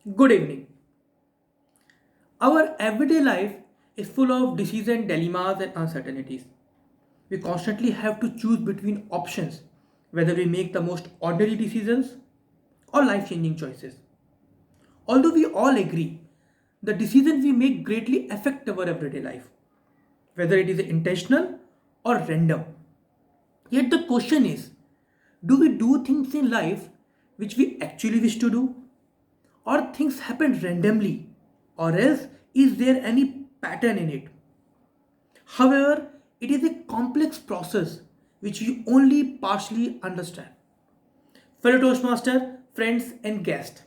Good evening. Our everyday life is full of decision dilemmas and uncertainties. We constantly have to choose between options, whether we make the most ordinary decisions or life changing choices. Although we all agree, the decisions we make greatly affect our everyday life, whether it is intentional or random. Yet the question is, do we do things in life which we actually wish to do? Or things happen randomly? Or else, is there any pattern in it? However, it is a complex process which we only partially understand. Fellow Toastmaster, friends, and guests,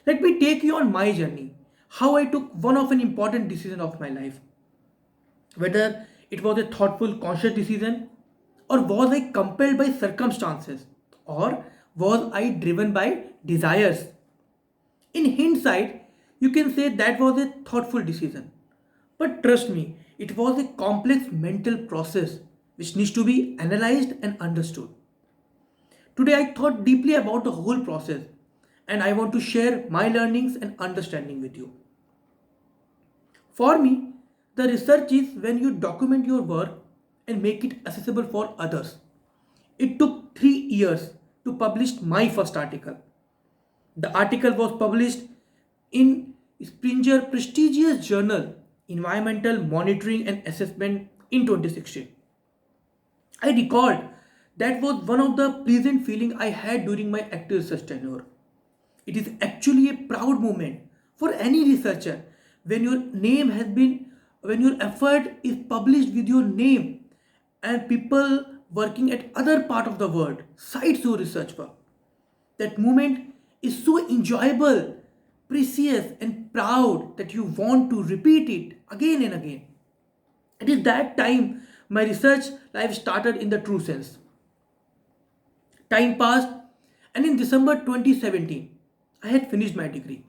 let me take you on my journey. How I took one of an important decision of my life. Whether it was a thoughtful, conscious decision, or was I compelled by circumstances, or was I driven by desires. In hindsight, you can say that was a thoughtful decision. But trust me, it was a complex mental process which needs to be analyzed and understood. Today, I thought deeply about the whole process and I want to share my learnings and understanding with you. For me, the research is when you document your work and make it accessible for others. It took 3 years to publish my first article. The article was published in Springer prestigious journal Environmental Monitoring and Assessment in 2016. I recalled that was one of the pleasant feeling I had during my active research tenure. It is actually a proud moment for any researcher when your name has been when your effort is published with your name and people working at other part of the world cites your research work. That moment is so enjoyable, precious, and proud that you want to repeat it again and again. It is that time my research life started in the true sense. Time passed, and in December 2017, I had finished my degree.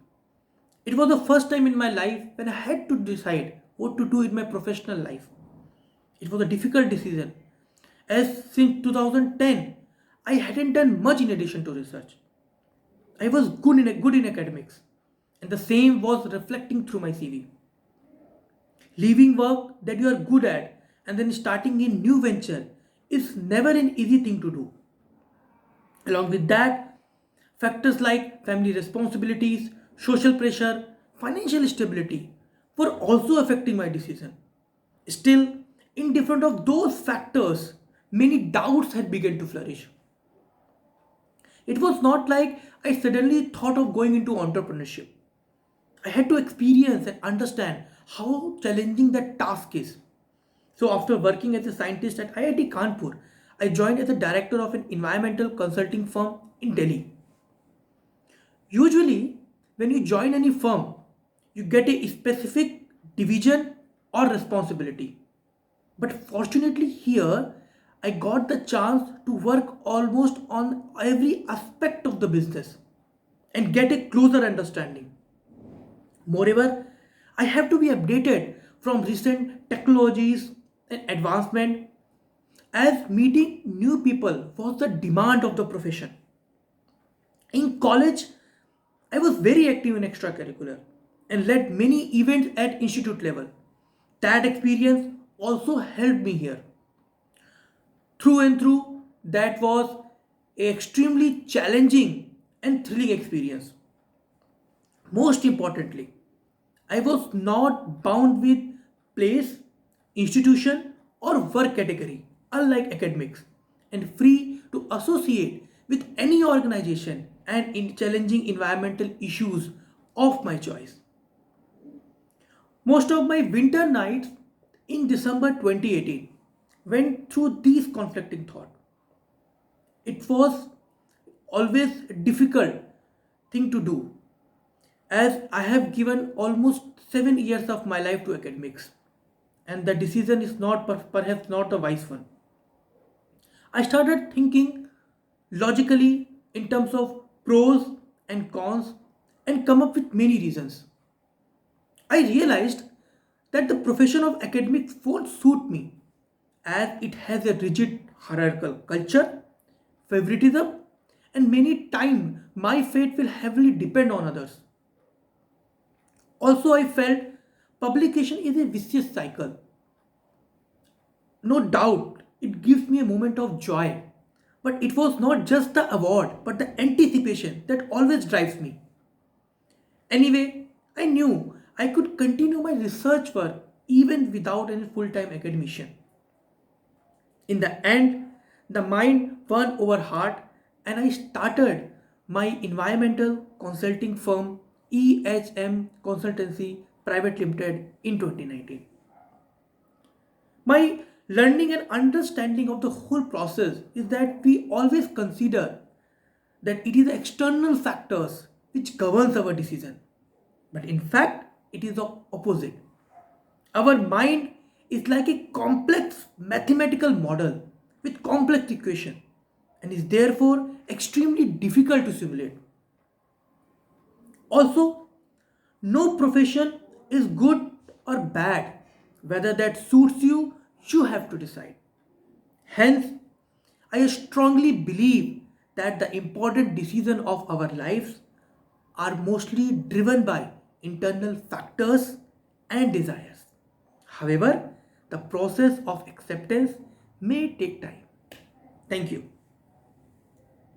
It was the first time in my life when I had to decide what to do in my professional life. It was a difficult decision, as since 2010, I hadn't done much in addition to research. I was good in academics, and the same was reflecting through my CV. Leaving work that you are good at and then starting a new venture is never an easy thing to do. Along with that, factors like family responsibilities, social pressure, financial stability were also affecting my decision. Still, in different of those factors, many doubts had begun to flourish. It was not like I suddenly thought of going into entrepreneurship. I had to experience and understand how challenging that task is. So, after working as a scientist at IIT Kanpur, I joined as a director of an environmental consulting firm in Delhi. Usually, when you join any firm, you get a specific division or responsibility. But fortunately, here I got the chance to work almost on every aspect of the business and get a closer understanding. Moreover, I have to be updated from recent technologies and advancement as meeting new people was the demand of the profession. In college, I was very active in extracurricular and led many events at institute level. That experience also helped me here. Through and through, that was a extremely challenging and thrilling experience. Most importantly, I was not bound with place, institution, or work category, unlike academics, and free to associate with any organization and in challenging environmental issues of my choice. Most of my winter nights in December 2018 went through these conflicting thoughts. It was always a difficult thing to do as I have given almost 7 years of my life to academics, and the decision is not perhaps not a wise one. I started thinking logically in terms of pros and cons and come up with many reasons. I realized that the profession of academics won't suit me as it has a rigid hierarchical culture, favoritism, and many times my fate will heavily depend on others. Also, I felt publication is a vicious cycle. No doubt, it gives me a moment of joy. But it was not just the award, but the anticipation that always drives me. Anyway, I knew I could continue my research work even without any full time academician. In the end, the mind won over heart, and I started my environmental consulting firm EHM Consultancy Private Limited in 2019. My learning and understanding of the whole process is that we always consider that it is the external factors which governs our decision. But in fact, it is the opposite. Our mind is like a complex mathematical model with complex equation and is therefore extremely difficult to simulate. Also, no profession is good or bad. Whether that suits you, you have to decide. Hence, I strongly believe that the important decisions of our lives are mostly driven by internal factors and desires. However, the process of acceptance may take time. Thank you.